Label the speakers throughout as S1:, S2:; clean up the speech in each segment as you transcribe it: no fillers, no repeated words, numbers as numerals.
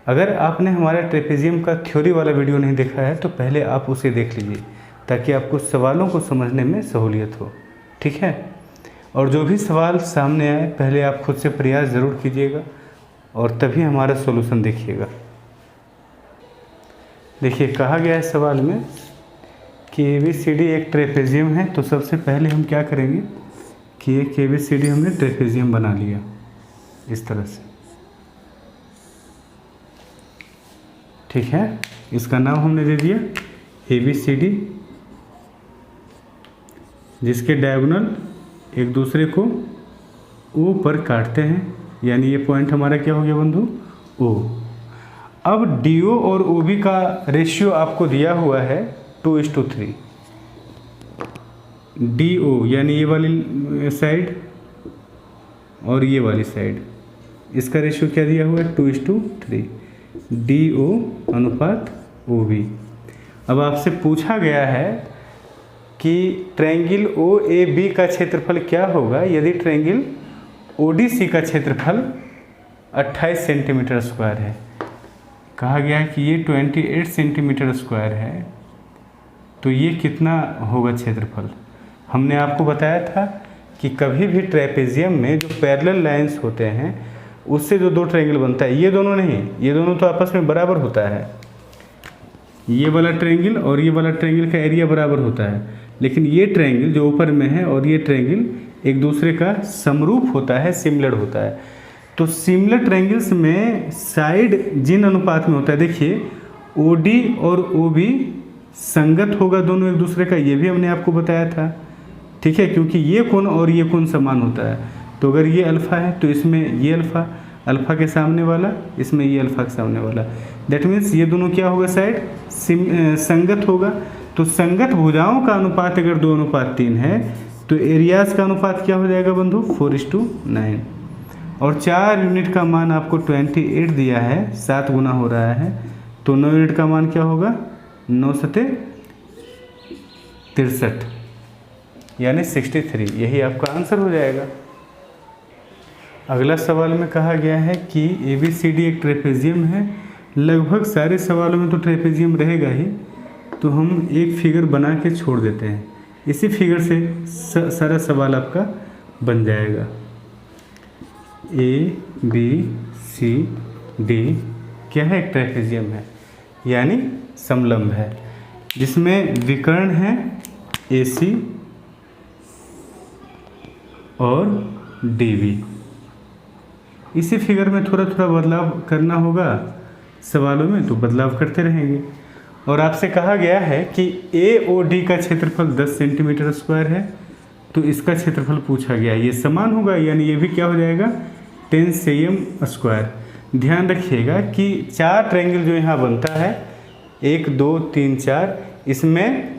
S1: अगर आपने हमारा ट्रेपेजियम का थ्योरी वाला वीडियो नहीं देखा है तो पहले आप उसे देख लीजिए, ताकि आपको सवालों को समझने में सहूलियत हो। ठीक है, और जो भी सवाल सामने आए पहले आप खुद से प्रयास ज़रूर कीजिएगा और तभी हमारा सॉल्यूशन देखिएगा। देखिए, कहा गया है सवाल में कि ABCD एक ट्रेपेजियम है। तो सबसे पहले हम क्या करेंगे कि एक ABCD हमने ट्रेपेजियम बना लिया इस तरह से। ठीक है, इसका नाम हमने दे दिया ABCD, जिसके डायगोनल एक दूसरे को O पर काटते हैं, यानी ये पॉइंट हमारा क्या हो गया बंधु, O। अब DO और OB का रेशियो आपको दिया हुआ है 2:3। DO यानी ये वाली साइड और ये वाली साइड, इसका रेशियो क्या दिया हुआ है 2:3, DO अनुपात OB। अब आपसे पूछा गया है कि ट्रायंगल OAB का क्षेत्रफल क्या होगा यदि ट्रायंगल ODC का क्षेत्रफल 28 सेंटीमीटर स्क्वायर है। कहा गया है कि ये 28 सेंटीमीटर स्क्वायर है, तो ये कितना होगा क्षेत्रफल। हमने आपको बताया था कि कभी भी ट्रेपेजियम में जो पैरेलल लाइंस होते हैं उससे जो दो ट्रायंगल बनता है, ये दोनों नहीं, ये दोनों तो आपस में बराबर होता है। ये वाला ट्रायंगल और ये वाला ट्रायंगल का एरिया बराबर होता है, लेकिन ये ट्रायंगल जो ऊपर में है और ये ट्रायंगल एक दूसरे का समरूप होता है, सिमिलर होता है। तो सिमिलर ट्रायंगल्स में साइड जिन अनुपात में होता है, देखिए OD और OB संगत होगा दोनों एक दूसरे का, ये भी हमने आपको बताया था। ठीक है, क्योंकि ये कोण और ये कोण समान होता है। तो अगर ये अल्फ़ा है तो इसमें ये अल्फ़ा के सामने वाला, इसमें ये अल्फ़ा के सामने वाला, दैट मीन्स ये दोनों क्या होगा, साइड संगत होगा। तो संगत भुजाओं का अनुपात अगर 2:3 है तो एरियाज का अनुपात क्या हो जाएगा बंधु, 4:9। और 4 यूनिट का मान आपको 28 दिया है, 7 गुना हो रहा है, तो 9 यूनिट का मान क्या होगा, 9×7=63 यानी 63। यही आपका आंसर हो जाएगा। अगला सवाल में कहा गया है कि ABCD एक ट्रेपेजियम है। लगभग सारे सवालों में तो ट्रेपेजियम रहेगा ही, तो हम एक फिगर बना के छोड़ देते हैं। इसी फिगर से सारा सवाल आपका बन जाएगा। ABCD क्या है, एक ट्रेपेजियम है, यानी समलंब है, जिसमें विकर्ण है AC और DB। इसी फिगर में थोड़ा थोड़ा बदलाव करना होगा सवालों में, तो बदलाव करते रहेंगे। और आपसे कहा गया है कि AOD का क्षेत्रफल 10 सेंटीमीटर स्क्वायर है, तो इसका क्षेत्रफल पूछा गया है। ये समान होगा, यानी ये भी क्या हो जाएगा, 10 cm स्क्वायर। ध्यान रखिएगा कि 4 ट्रायंगल जो यहाँ बनता है, 1 2 3 4, इसमें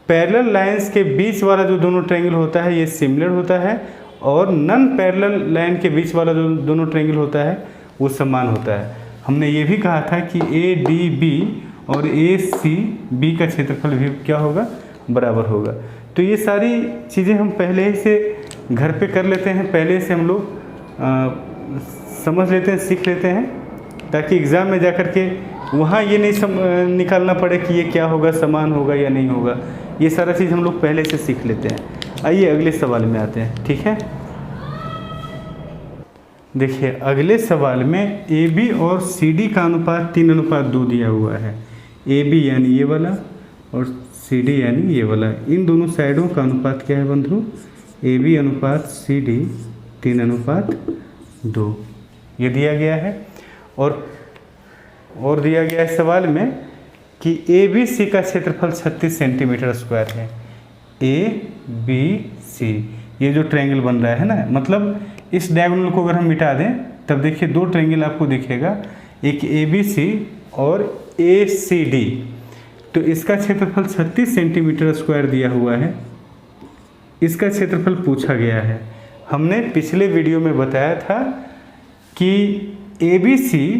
S1: पैरेलल लाइंस के बीच वाला जो दोनों ट्रायंगल होता है ये सिमिलर होता है, और नन पैरेलल लाइन के बीच वाला जो दोनों ट्रायंगल होता है वो समान होता है। हमने ये भी कहा था कि ADB और ACB का क्षेत्रफल भी क्या होगा, बराबर होगा। तो ये सारी चीज़ें हम पहले ही से घर पे कर लेते हैं, पहले से हम लोग समझ लेते हैं, सीख लेते हैं, ताकि एग्ज़ाम में जा कर के वहाँ ये नहीं निकालना पड़े कि ये क्या होगा, समान होगा या नहीं होगा। ये सारा चीज़ हम लोग पहले से सीख लेते हैं। आइए अगले सवाल में आते हैं। ठीक है, देखिए अगले सवाल में AB और CD का अनुपात 3:2 दिया हुआ है। AB यानी ये वाला और CD यानी ये वाला, इन दोनों साइडों का अनुपात क्या है बंधु, AB अनुपात CD 3:2 ये दिया गया है। और दिया गया है सवाल में कि ABC का क्षेत्रफल 36 सेंटीमीटर स्क्वायर है। ABC ये जो ट्रायंगल बन रहा है ना, मतलब इस डायगोनल को अगर हम मिटा दें तब देखिए 2 ट्रायंगल आपको दिखेगा, एक ABC और ACD। तो इसका क्षेत्रफल 36 सेंटीमीटर स्क्वायर दिया हुआ है, इसका क्षेत्रफल पूछा गया है। हमने पिछले वीडियो में बताया था कि ABC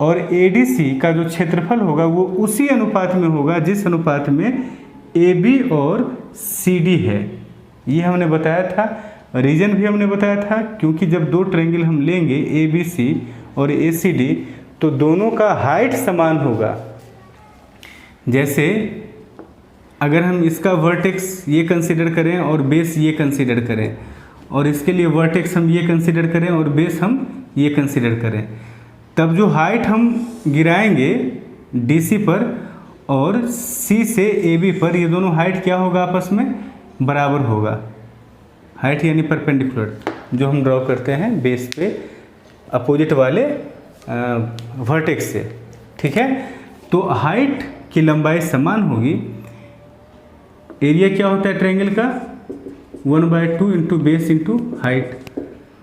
S1: और ADC का जो क्षेत्रफल होगा वो उसी अनुपात में होगा जिस अनुपात में AB और CD है। ये हमने बताया था। रीजन भी हमने बताया था, क्योंकि जब 2 ट्रायंगल हम लेंगे ABC और ACD तो दोनों का हाइट समान होगा। जैसे अगर हम इसका वर्टेक्स ये कंसीडर करें और बेस ये कंसीडर करें, और इसके लिए वर्टेक्स हम ये कंसीडर करें और बेस हम ये कंसीडर करें, तब जो हाइट हम गिराएंगे DC पर और C से AB पर, ये दोनों हाइट क्या होगा, आपस में बराबर होगा। हाइट यानी परपेंडिकुलर जो हम ड्रॉ करते हैं बेस पे अपोजिट वाले वर्टेक्स से, ठीक है। तो हाइट की लंबाई समान होगी। एरिया क्या होता है ट्रायंगल का, 1/2 इंटू बेस इंटू हाइट।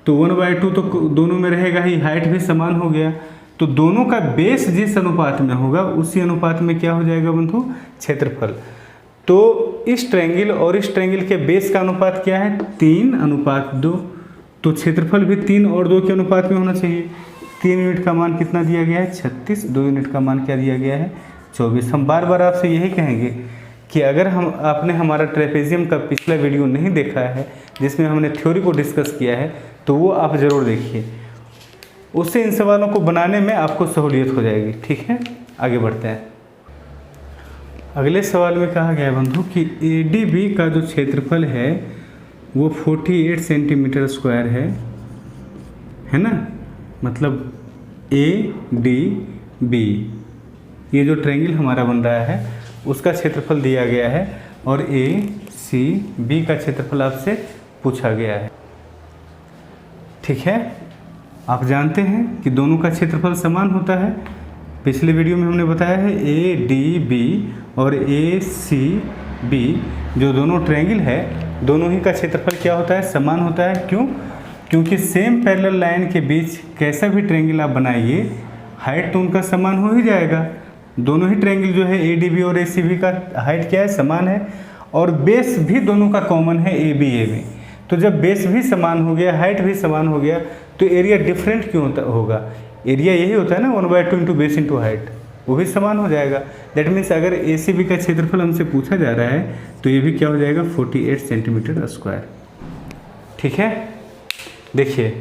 S1: तो 1/2 तो दोनों में रहेगा ही, हाइट भी समान हो गया। तो दोनों का बेस जिस अनुपात में होगा उसी अनुपात में क्या हो जाएगा बंधु, क्षेत्रफल। तो इस ट्रायंगल और इस ट्रायंगल के बेस का अनुपात क्या है, 3:2। तो क्षेत्रफल भी 3 और 2 के अनुपात में होना चाहिए। 3 यूनिट का मान कितना दिया गया है, 36। 2 यूनिट का मान क्या दिया गया है, 24। हम बार बार आपसे यही कहेंगे कि अगर आपने हमारा ट्रेपेजियम का पिछला वीडियो नहीं देखा है जिसमें हमने थ्योरी को डिस्कस किया है, तो वो आप ज़रूर देखिए। उससे इन सवालों को बनाने में आपको सहूलियत हो जाएगी, ठीक है। आगे बढ़ते हैं। अगले सवाल में कहा गया है बंधु कि ADB का जो क्षेत्रफल है वो 48 सेंटीमीटर स्क्वायर है ना। मतलब ADB ये जो ट्रायंगल हमारा बन रहा है उसका क्षेत्रफल दिया गया है और ACB का क्षेत्रफल आपसे पूछा गया है, ठीक है। आप जानते हैं कि दोनों का क्षेत्रफल समान होता है। पिछले वीडियो में हमने बताया है ADB और ACB जो दोनों ट्रायंगल है, दोनों ही का क्षेत्रफल क्या होता है, समान होता है। क्यों? क्योंकि सेम पैरेलल लाइन के बीच कैसा भी ट्रायंगल आप बनाइए, हाइट तो उनका समान हो ही जाएगा। दोनों ही ट्रायंगल जो है ADB और ACB का हाइट क्या है, समान है। और बेस भी दोनों का कॉमन है ABAB। तो जब बेस भी समान हो गया, हाइट भी समान हो गया, तो एरिया डिफरेंट क्यों होगा? एरिया यही होता है ना, 1/2 इंटू बेस इंटू हाइट, वो भी समान हो जाएगा। दैट मीन्स अगर ACB का क्षेत्रफल हमसे पूछा जा रहा है तो ये भी क्या हो जाएगा, 48 सेंटीमीटर स्क्वायर, ठीक है। देखिए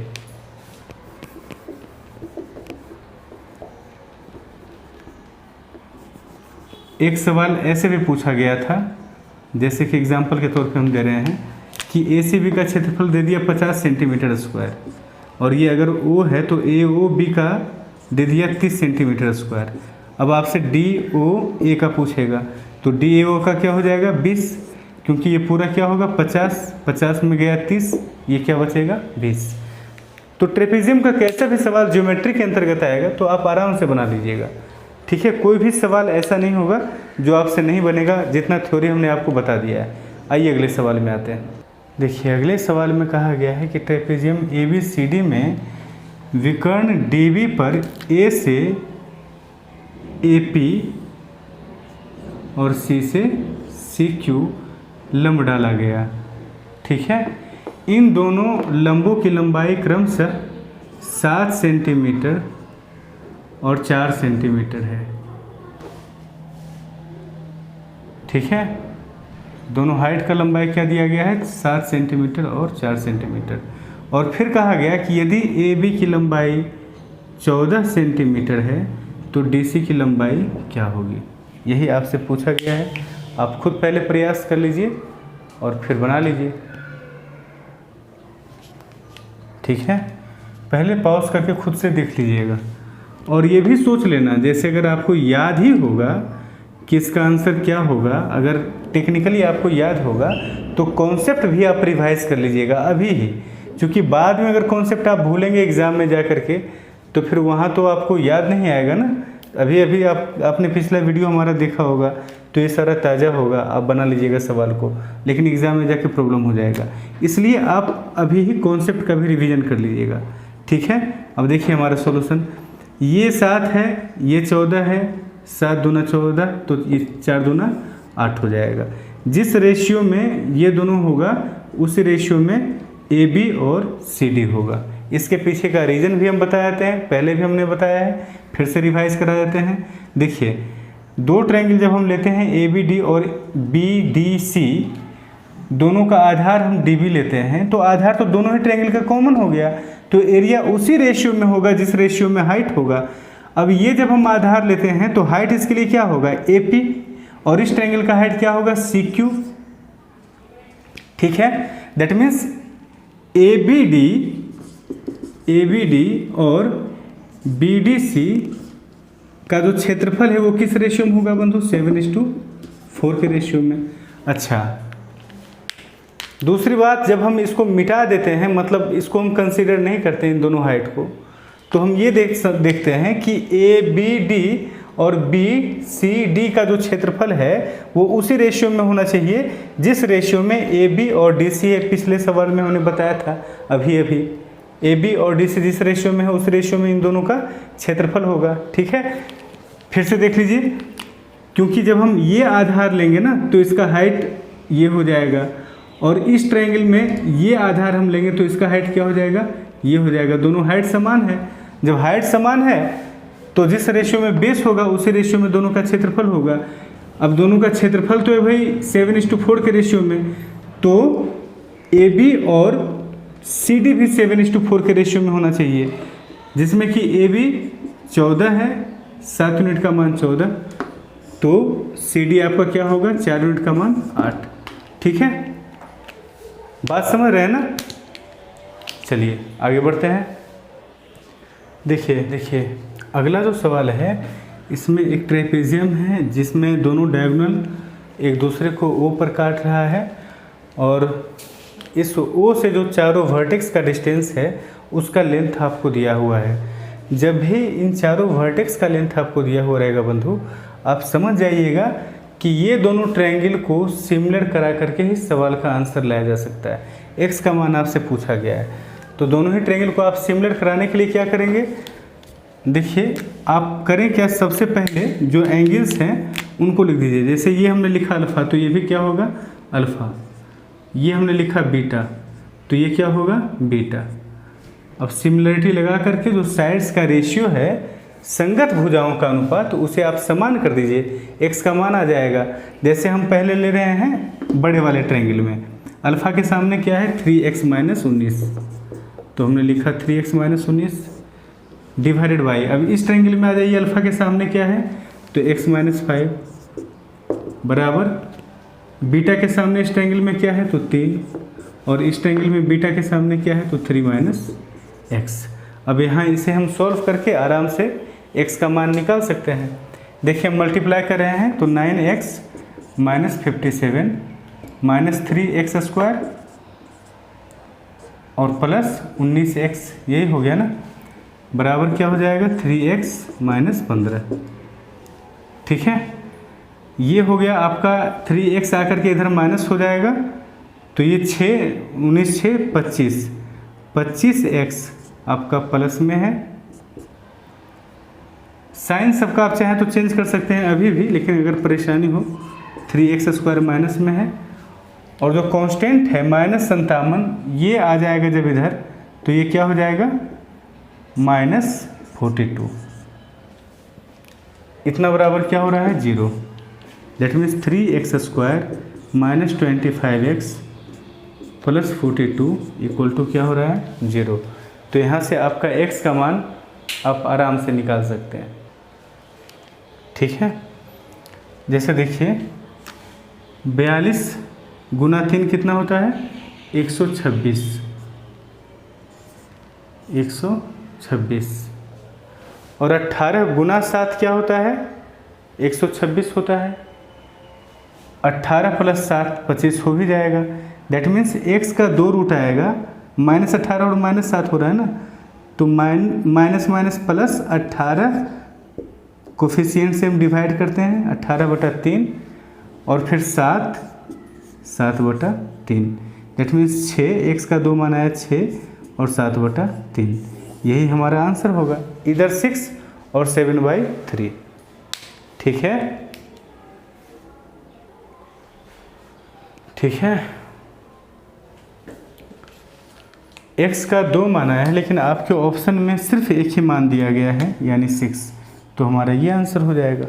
S1: एक सवाल ऐसे भी पूछा गया था, जैसे कि एग्जाम्पल के तौर पे हम दे रहे हैं कि ACB का क्षेत्रफल दे दिया 50 सेंटीमीटर स्क्वायर, और ये अगर O है तो AOB का दे दिया 30 सेंटीमीटर स्क्वायर। अब आपसे DOA का पूछेगा तो DAO का क्या हो जाएगा, 20, क्योंकि ये पूरा क्या होगा 50 में गया 30, ये क्या बचेगा 20। तो ट्रेपेजियम का कैसा भी सवाल ज्योमेट्री के अंतर्गत आएगा तो आप आराम से बना लीजिएगा, ठीक है। कोई भी सवाल ऐसा नहीं होगा जो आपसे नहीं बनेगा, जितना थ्योरी हमने आपको बता दिया है। आइए अगले सवाल में आते हैं। देखिए अगले सवाल में कहा गया है कि ट्रेपेजियम ABCD में विकर्ण DB पर A से AP और C से CQ लंब डाला गया, ठीक है। इन दोनों लंबों की लंबाई क्रमशः 7 सेंटीमीटर और 4 सेंटीमीटर है, ठीक है। दोनों हाइट का लंबाई क्या दिया गया है, 7 सेंटीमीटर और 4 सेंटीमीटर। और फिर कहा गया कि यदि AB की लंबाई 14 सेंटीमीटर है तो DC की लंबाई क्या होगी, यही आपसे पूछा गया है। आप खुद पहले प्रयास कर लीजिए और फिर बना लीजिए, ठीक है। पहले पॉज करके खुद से देख लीजिएगा और ये भी सोच लेना, जैसे अगर आपको याद ही होगा कि इसका आंसर क्या होगा, अगर टेक्निकली आपको याद होगा तो कॉन्सेप्ट भी आप रिवाइज कर लीजिएगा अभी ही, क्योंकि बाद में अगर कॉन्सेप्ट आप भूलेंगे एग्ज़ाम में जा कर के तो फिर वहाँ तो आपको याद नहीं आएगा ना। अभी आपने पिछला वीडियो हमारा देखा होगा तो ये सारा ताज़ा होगा, आप बना लीजिएगा सवाल को, लेकिन एग्ज़ाम में जाके प्रॉब्लम हो जाएगा। इसलिए आप अभी ही कॉन्सेप्ट का भी रिवीजन कर लीजिएगा, ठीक है। अब देखिए हमारा सॉल्यूशन, ये 7 है, ये 14 है, 7 दूना 14, तो ये 4 दूना 8 हो जाएगा। जिस रेशियो में ये दोनों होगा उसी रेशियो में AB और CD होगा। इसके पीछे का रीज़न भी हम बता देते हैं, पहले भी हमने बताया है, फिर से रिवाइज करा देते हैं। देखिए दो ट्रायंगल जब हम लेते हैं ABD और BDC, दोनों का आधार हम DB लेते हैं, तो आधार तो दोनों ही ट्रायंगल का कॉमन हो गया, तो एरिया उसी रेशियो में होगा जिस रेशियो में हाइट होगा। अब ये जब हम आधार लेते हैं तो हाइट इसके लिए क्या होगा AP, और इस ट्रायंगल का हाइट क्या होगा CQ। ठीक है, दैट मीन्स ABD और BDC का जो क्षेत्रफल है वो किस रेशियो में होगा बंधु, 7:4 के रेशियो में। अच्छा, दूसरी बात, जब हम इसको मिटा देते हैं, मतलब इसको हम कंसीडर नहीं करते इन दोनों हाइट को, तो हम ये देखते हैं कि ABD और BCD का जो क्षेत्रफल है वो उसी रेशियो में होना चाहिए जिस रेशियो में AB और DC है। पिछले सवाल में हमने बताया था अभी AB और DC जिस रेशियो में है उस रेशियो में इन दोनों का क्षेत्रफल होगा। ठीक है, फिर से देख लीजिए, क्योंकि जब हम ये आधार लेंगे ना तो इसका हाइट ये हो जाएगा, और इस ट्रायंगल में ये आधार हम लेंगे तो इसका हाइट क्या हो जाएगा, ये हो जाएगा। दोनों हाइट समान है। जब हाइट समान है तो जिस रेशियो में बेस होगा उसी रेशियो में दोनों का क्षेत्रफल होगा। अब दोनों का क्षेत्रफल तो है भाई 7:4 के रेशियो में, तो AB और CD भी 7:4 के रेशियो में होना चाहिए, जिसमें कि AB 14 है, 7 यूनिट का मान 14, तो CD आपका क्या होगा, 4 यूनिट का मान 8। ठीक है, बात समझ रहे हैं ना। चलिए आगे बढ़ते हैं। देखिए अगला जो सवाल है इसमें एक ट्रेपेजियम है जिसमें दोनों डायगोनल एक दूसरे को O पर काट रहा है, और इस O से जो चारों वर्टेक्स का डिस्टेंस है उसका लेंथ आपको दिया हुआ है। जब भी इन चारों वर्टेक्स का लेंथ आपको दिया हुआ रहेगा बंधु, आप समझ जाइएगा कि ये दोनों ट्रायंगल को सिमिलर करा करके ही सवाल का आंसर लाया जा सकता है। x का मान आपसे पूछा गया है, तो दोनों ही ट्रायंगल को आप सिमिलर कराने के लिए क्या करेंगे, देखिए आप करें क्या, सबसे पहले जो एंगल्स हैं उनको लिख दीजिए। जैसे ये हमने लिखा अल्फ़ा, तो ये भी क्या होगा अल्फ़ा। ये हमने लिखा बीटा, तो ये क्या होगा बीटा। अब सिमिलरिटी लगा करके जो साइड्स का रेशियो है, संगत भुजाओं का अनुपात, तो उसे आप समान कर दीजिए, x का मान आ जाएगा। जैसे हम पहले ले रहे हैं बड़े वाले ट्रायंगल में, अल्फ़ा के सामने क्या है 3x - 19, तो हमने लिखा 3x - 19 डिवाइडेड बाई, अब इस ट्रायंगल में आ जाइए, अल्फ़ा के सामने क्या है तो x - 5 बराबर, बीटा के सामने इस ट्रायंगल में क्या है तो 3, और इस ट्रायंगल में बीटा के सामने क्या है तो 3 - x। अब यहाँ इसे हम सॉल्व करके आराम से x का मान निकाल सकते हैं। देखिए हम मल्टीप्लाई कर रहे हैं तो 9x - 57 - 3x² और प्लस 19x, यही हो गया ना, बराबर क्या हो जाएगा 3x - 15। ठीक है, ये हो गया आपका 3x आकर के इधर माइनस हो जाएगा, तो ये 6 19 6 25, 25x आपका प्लस में है। साइन सबका आप चाहें तो चेंज कर सकते हैं अभी भी, लेकिन अगर परेशानी हो 3x² माइनस में है, और जो कांस्टेंट है -57 ये आ जाएगा जब इधर, तो ये क्या हो जाएगा -42। इतना बराबर क्या हो रहा है 0। That means 3x² - 25x plus 42 equal to क्या हो रहा है 0। तो यहाँ से आपका x का मान आप आराम से निकाल सकते हैं। ठीक है, जैसे देखिए 42 गुना 3 कितना होता है 126, 126, और 18 गुना 7 क्या होता है 126 होता है। 18 + 7 25 हो ही जाएगा। दैट मीन्स x का 2 रूट आएगा, -18 और -7 हो रहा है ना, तो माइनस माइनस प्लस 18 कोफिशिएंट से हम डिवाइड करते हैं 18/3, और फिर 7/3। दैट मीन्स 6, x का 2 मान आया 6 और 7/3, यही हमारा आंसर होगा, इधर 6 और 7/3। ठीक है, ठीक है, x का 2 मान आया है, लेकिन आपके ऑप्शन में सिर्फ एक ही मान दिया गया है यानी 6, तो हमारा ये आंसर हो जाएगा।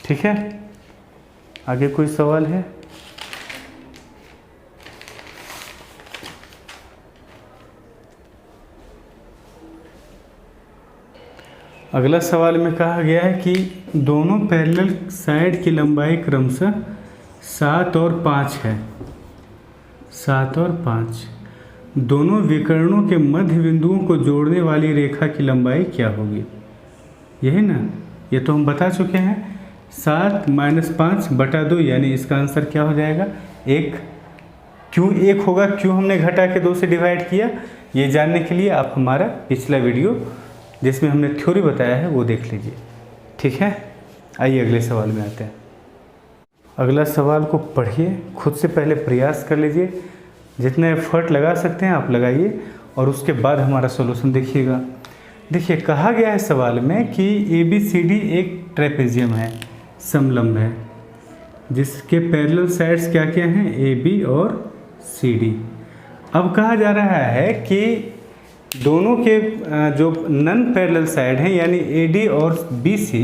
S1: ठीक है, आगे कोई सवाल है? अगला सवाल में कहा गया है कि दोनों पैरेलल साइड की लंबाई क्रमशः 7 और 5 है। 7 और 5 दोनों विकर्णों के मध्य बिंदुओं को जोड़ने वाली रेखा की लंबाई क्या होगी? यही ना, ये तो हम बता चुके हैं। 7 - 5/2 यानी इसका आंसर क्या हो जाएगा? 1। क्यों 1 होगा? क्यों हमने घटा के 2 से डिवाइड किया? ये जानने के लिए आप हमारा पिछला वीडियो जिसमें हमने थ्योरी बताया है वो देख लीजिए। ठीक है, आइए अगले सवाल में आते हैं। अगला सवाल को पढ़िए, खुद से पहले प्रयास कर लीजिए, जितना एफर्ट लगा सकते हैं आप लगाइए और उसके बाद हमारा सॉल्यूशन देखिएगा। देखिए कहा गया है सवाल में कि ABCD एक ट्रेपेजियम है, समलंब है, जिसके पैरेलल साइड्स क्या क्या हैं? AB और CD। अब कहा जा रहा है कि दोनों के जो नन पैरेलल साइड हैं यानी AD और BC,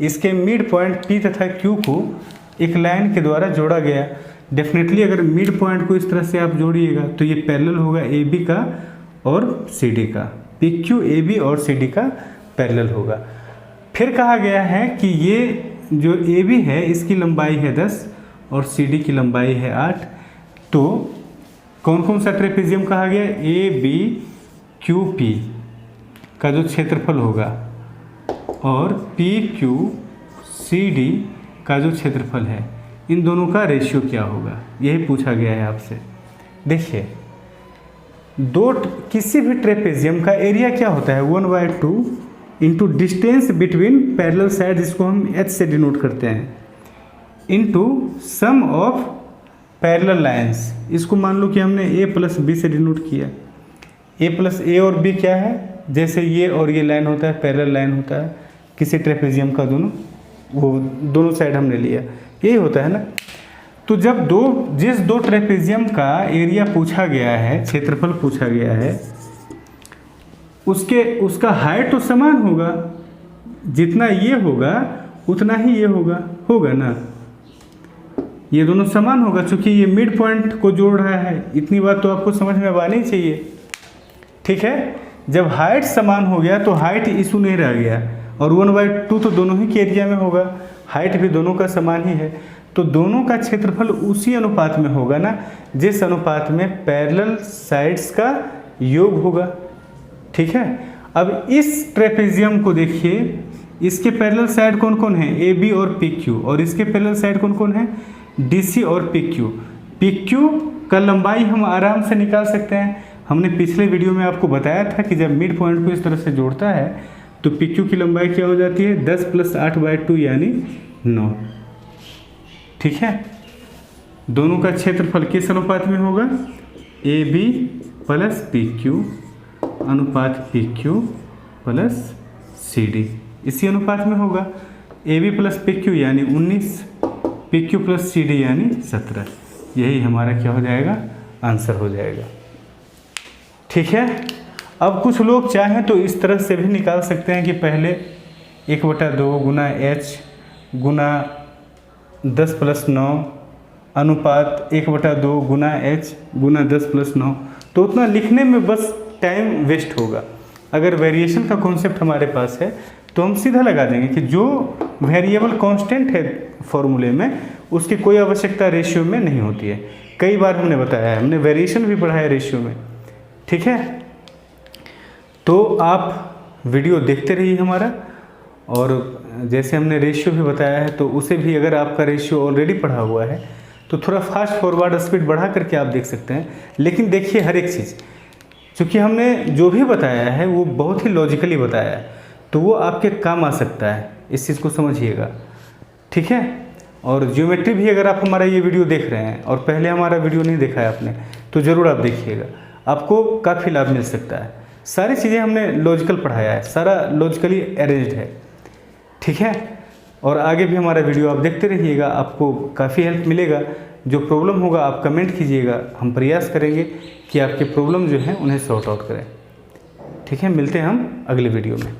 S1: इसके मिड पॉइंट P तथा Q को एक लाइन के द्वारा जोड़ा गया। डेफिनेटली अगर मिड पॉइंट को इस तरह से आप जोड़िएगा तो ये पैरेलल होगा AB का और CD का। PQ AB और CD का पैरेलल होगा। फिर कहा गया है कि ये जो AB है इसकी लंबाई है 10 और CD की लंबाई है 8। तो कौन कौन सा ट्रेपेजियम कहा गया? ABQP का जो क्षेत्रफल होगा और PQCD का जो क्षेत्रफल है, इन दोनों का रेशियो क्या होगा, यही पूछा गया है आपसे। देखिए किसी भी ट्रेपेजियम का एरिया क्या होता है? 1/2 into distance between parallel side, जिसको हम H से डिनोट करते हैं, into sum of parallel lines. इसको मान लो कि हमने A + B से डिनोट किया। A + A और B क्या है? जैसे ये और ये लाइन होता है, पैरेलल लाइन होता है किसी ट्रेपेजियम का, दोनों साइड हमने लिया, यही होता है ना। तो जब जिस दो ट्रेपेजियम का एरिया पूछा गया है, क्षेत्रफल पूछा गया है, उसका हाइट तो समान होगा, जितना ये होगा उतना ही ये होगा ना। ये दोनों समान होगा क्योंकि ये मिड पॉइंट को जोड़ रहा है। इतनी बात तो आपको समझ में आनी चाहिए। ठीक है, जब हाइट समान हो गया तो हाइट इशू नहीं रह गया, और 1/2 तो दोनों ही के एरिया में होगा, हाइट भी दोनों का समान ही है, तो दोनों का क्षेत्रफल उसी अनुपात में होगा ना, जिस अनुपात में पैरेलल साइड्स का योग होगा। ठीक है, अब इस ट्रेपेजियम को देखिए, इसके पैरेलल साइड कौन कौन है? AB और PQ, और इसके पैरेलल साइड कौन कौन है? DC और PQ। PQ का लंबाई हम आराम से निकाल सकते हैं। हमने पिछले वीडियो में आपको बताया था कि जब मिड पॉइंट को इस तरह से जोड़ता है तो PQ की लंबाई क्या हो जाती है? 10 + 8/2 यानी 9। ठीक है, दोनों का क्षेत्रफल किस अनुपात में होगा? AB + PQ अनुपात PQ + CD, इसी अनुपात में होगा। AB + PQ यानी 19, PQ + CD यानी 17। यही हमारा क्या हो जाएगा? आंसर हो जाएगा। ठीक है, अब कुछ लोग चाहें तो इस तरह से भी निकाल सकते हैं कि पहले 1/2 गुना H गुना 10 + 9 अनुपात 1/2 गुना H गुना 10 + 9, तो उतना लिखने में बस टाइम वेस्ट होगा। अगर वेरिएशन का कॉन्सेप्ट हमारे पास है तो हम सीधा लगा देंगे कि जो वेरिएबल कांस्टेंट है फॉर्मूले में, उसकी कोई आवश्यकता रेशियो में नहीं होती है। कई बार हमने बताया है, हमने वेरिएशन भी पढ़ा है रेशियो में। ठीक है, तो आप वीडियो देखते रहिए हमारा, और जैसे हमने रेशियो भी बताया है तो उसे भी, अगर आपका रेशियो ऑलरेडी पढ़ा हुआ है तो थोड़ा फास्ट फॉरवर्ड स्पीड बढ़ा करके आप देख सकते हैं। लेकिन देखिए हर एक चीज़, क्योंकि हमने जो भी बताया है वो बहुत ही लॉजिकली बताया है, तो वो आपके काम आ सकता है, इस चीज़ को समझिएगा। ठीक है, और ज्योमेट्री भी अगर आप हमारा ये वीडियो देख रहे हैं और पहले हमारा वीडियो नहीं देखा है आपने, तो ज़रूर आप देखिएगा, आपको काफ़ी लाभ मिल सकता है। सारी चीज़ें हमने लॉजिकल पढ़ाया है, सारा लॉजिकली अरेंज्ड है। ठीक है, और आगे भी हमारा वीडियो आप देखते रहिएगा, आपको काफ़ी हेल्प मिलेगा। जो प्रॉब्लम होगा आप कमेंट कीजिएगा, हम प्रयास करेंगे कि आपके प्रॉब्लम जो हैं उन्हें सॉर्ट आउट करें। ठीक है, मिलते हैं हम अगले वीडियो में।